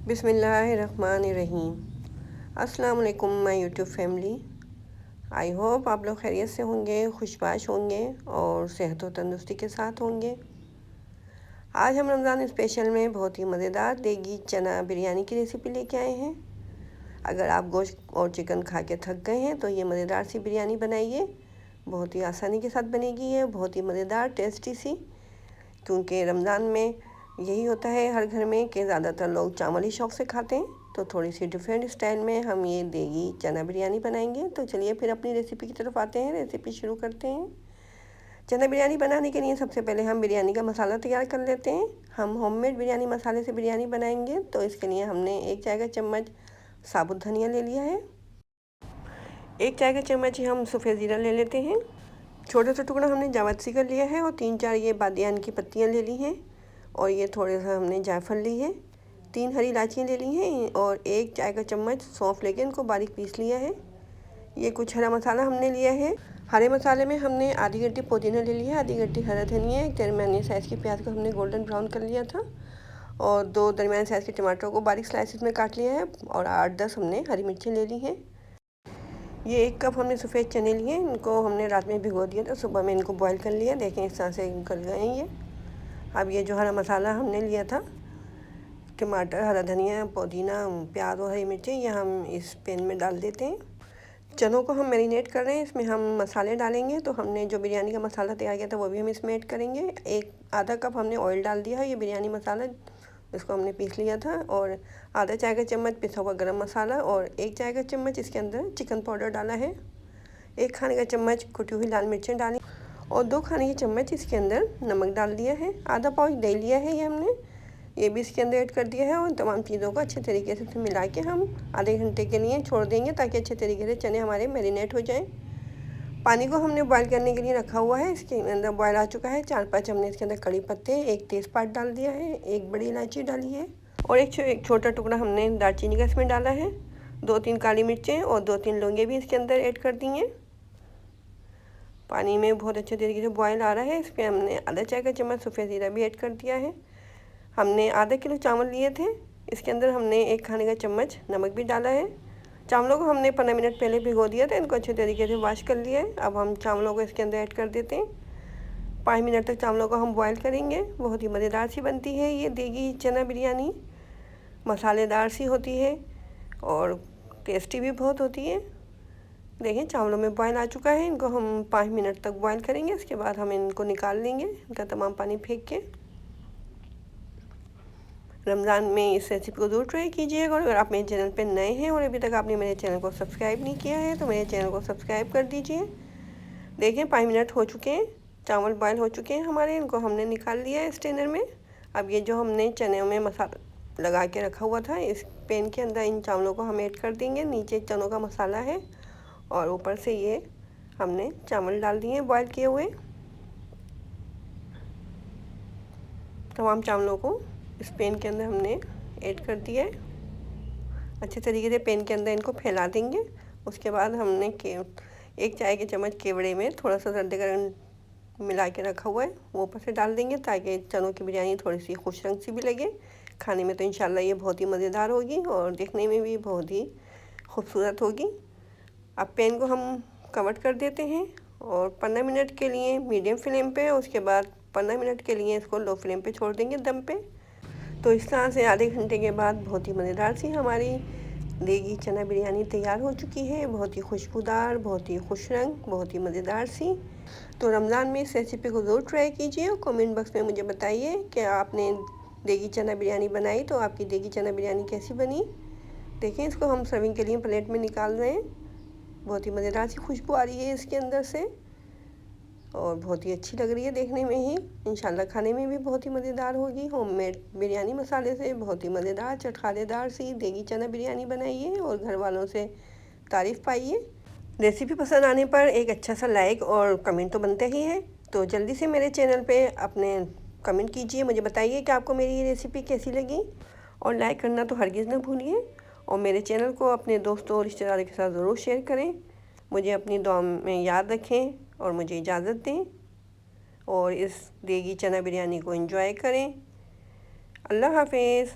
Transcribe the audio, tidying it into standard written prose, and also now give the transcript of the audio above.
बिस्मिल्लाहिर्रहमानिर्रहीम। अस्सलाम वालेकुम my YouTube family. I hope आप लोग खैरियत से होंगे, खुशबाश होंगे और सेहत व तंदुरुस्ती के साथ होंगे। आज हम रमज़ान स्पेशल में बहुत ही मज़ेदार देगी चना बिरयानी की रेसिपी लेके आए हैं। अगर आप गोश्त और चिकन खा के थक गए हैं तो ये मज़ेदार सी बिरयानी बनाइए। बहुत ही आसानी के साथ बनेगी, ये बहुत ही मज़ेदार टेस्टी सी, क्योंकि रमज़ान में यही होता है हर घर में कि ज़्यादातर लोग चावल ही शौक़ से खाते हैं। तो थोड़ी सी डिफरेंट स्टाइल में हम ये देगी चना बिरयानी बनाएंगे। तो चलिए फिर अपनी रेसिपी की तरफ आते हैं, रेसिपी शुरू करते हैं। चना बिरयानी बनाने के लिए सबसे पहले हम बिरयानी का मसाला तैयार कर लेते हैं। हम होममेड बिरयानी मसाले से बिरयानी बनाएंगे, तो इसके लिए हमने 1 चाय का चम्मच साबुत धनिया ले लिया है। 1 चाय का चम्मच ही हम सफ़ेद ज़ीरा ले लेते हैं। छोटा सा टुकड़ा हमने जावित्री का लिया है और 3-4 ये बादियान की पत्तियां ले ली हैं और ये थोड़ा सा हमने जायफल ली है। 3 हरी इलायचियाँ ले ली हैं और 1 चाय का चम्मच सौंफ लेके इनको बारीक पीस लिया है। ये कुछ हरा मसाला हमने लिया है। हरे मसाले में हमने आधी गड्डी पुदीना ले लिया, आधी गड्डी हरा धनिया, एक दरमियानी साइज़ की प्याज को हमने गोल्डन ब्राउन कर लिया था और 2 दरमियानी साइज़ के टमाटर को बारीक स्लाइसिस में काट लिया है और 8-10 हमने हरी मिर्ची ले ली हैं। ये 1 कप हमने सफ़ेद चने लिए, इनको हमने रात में भिगो दिया था, सुबह में इनको बॉईल कर लिया। देखें इस तरह से गल गए हैं ये। अब ये जो हरा मसाला हमने लिया था, टमाटर, हरा धनिया, पुदीना, प्याज और हरी मिर्ची, ये हम इस पैन में डाल देते हैं। चनों को हम मैरिनेट कर रहे हैं, इसमें हम मसाले डालेंगे। तो हमने जो बिरयानी का मसाला तैयार किया था वो भी हम इसमें ऐड करेंगे। आधा कप हमने ऑयल डाल दिया है, ये बिरयानी मसाला इसको हमने पीस लिया था, और आधा चाय का चम्मच पिसा हुआ गरम मसाला और 1 चाय का चम्मच इसके अंदर चिकन पाउडर डाला है। 1 खाने का चम्मच कुटी हुई लाल मिर्चें डाली और 2 खाने के चम्मच इसके अंदर नमक डाल दिया है। आधा पाउच दही लिया है, ये हमने ये भी इसके अंदर ऐड कर दिया है और तमाम चीज़ों को अच्छे तरीके से मिला के हम आधे घंटे के लिए छोड़ देंगे ताकि अच्छे तरीके से चने हमारे मैरिनेट हो जाएं। पानी को हमने बॉईल करने के लिए रखा हुआ है, इसके अंदर बॉईल आ चुका है। 4-5 हमने इसके अंदर कड़ी पत्ते, 1 तेज़पात डाल दिया है, 1 बड़ी इलायची डाली है और एक छोटा टुकड़ा हमने दालचीनी का इसमें डाला है। 2-3 काली मिर्चें और 2-3 लौंगे भी इसके अंदर ऐड कर दी हैं। पानी में बहुत अच्छे तरीके से बॉईल आ रहा है। इस पर हमने आधा चाय का चम्मच सफ़ेद ज़ीरा भी ऐड कर दिया है। हमने आधा किलो चावल लिए थे, इसके अंदर हमने 1 खाने का चम्मच नमक भी डाला है। चावलों को हमने 15 मिनट पहले भिगो दिया था, इनको अच्छे तरीके से वॉश कर लिया है। अब हम चावलों को इसके अंदर ऐड कर देते हैं। 5 मिनट तक चावलों को हम बॉईल करेंगे। बहुत ही मज़ेदार सी बनती है ये देगी चना बिरयानी, मसालेदार सी होती है और टेस्टी भी बहुत होती है। देखें चावलों में बॉईल आ चुका है, इनको हम 5 मिनट तक बॉईल करेंगे, उसके बाद हम इनको निकाल लेंगे, इनका तमाम पानी फेंक के। रमज़ान में इस रेसिपी को ज़रूर ट्राई कीजिएगा और अगर आप मेरे चैनल पर नए हैं और अभी तक आपने मेरे चैनल को सब्सक्राइब नहीं किया है तो मेरे चैनल को सब्सक्राइब कर दीजिए। देखें 5 मिनट हो चुके हैं, चावल बॉईल हो चुके हैं हमारे, इनको हमने निकाल लिया है स्ट्रेनर में। अब ये जो हमने चने में मसाला लगा के रखा हुआ था, इस पैन के अंदर इन चावलों को हम ऐड कर देंगे। नीचे चनों का मसाला है और ऊपर से ये हमने चावल डाल दिए बॉईल किए हुए। तमाम चावलों को इस पैन के अंदर हमने ऐड कर दिया है। अच्छे तरीके से पैन के अंदर इनको फैला देंगे। उसके बाद हमने 1 चाय के चम्मच केवड़े में थोड़ा सा सर्द गरम मिला के रखा हुआ है, वो ऊपर से डाल देंगे ताकि चनों की बिरयानी थोड़ी सी खुश रंग सी भी लगे। खाने में तो इंशाल्लाह ये बहुत ही मज़ेदार होगी और देखने में भी बहुत ही खूबसूरत होगी। अब पैन को हम कवर कर देते हैं और 15 मिनट के लिए मीडियम फ्लेम पे, उसके बाद 15 मिनट के लिए इसको लो फ्लेम पे छोड़ देंगे दम पे। तो इस तरह से आधे घंटे के बाद बहुत ही मज़ेदार सी हमारी देगी चना बिरयानी तैयार हो चुकी है। बहुत ही खुशबूदार, बहुत ही खुश रंग, बहुत ही मज़ेदार सी। तो रमज़ान में इस रेसिपी को ज़रूर ट्राई कीजिए और कमेंट बॉक्स में मुझे बताइए कि आपने देगी चना बिरयानी बनाई तो आपकी देगी चना बिरयानी कैसी बनी। देखें इसको हम सर्विंग के लिए प्लेट में निकाल रहे हैं। बहुत ही मज़ेदार सी खुशबू आ रही है इसके अंदर से और बहुत ही अच्छी लग रही है देखने में ही। इंशाल्लाह खाने में भी बहुत ही मज़ेदार होगी। होममेड बिरयानी मसाले से बहुत ही मज़ेदार चटखानेदार सी देगी चना बिरयानी बनाइए और घर वालों से तारीफ़ पाइए। रेसिपी पसंद आने पर एक अच्छा सा लाइक और कमेंट तो बनते ही है। तो जल्दी से मेरे चैनल पे अपने कमेंट कीजिए, मुझे बताइए कि आपको मेरी ये रेसिपी कैसी लगी और लाइक करना तो हरगिज़ ना भूलिए और मेरे चैनल को अपने दोस्तों और रिश्तेदारों के साथ ज़रूर शेयर करें। मुझे अपनी दुआ में याद रखें और मुझे इजाज़त दें और इस देगी चना बिरयानी को एंजॉय करें। अल्लाह हाफिज़।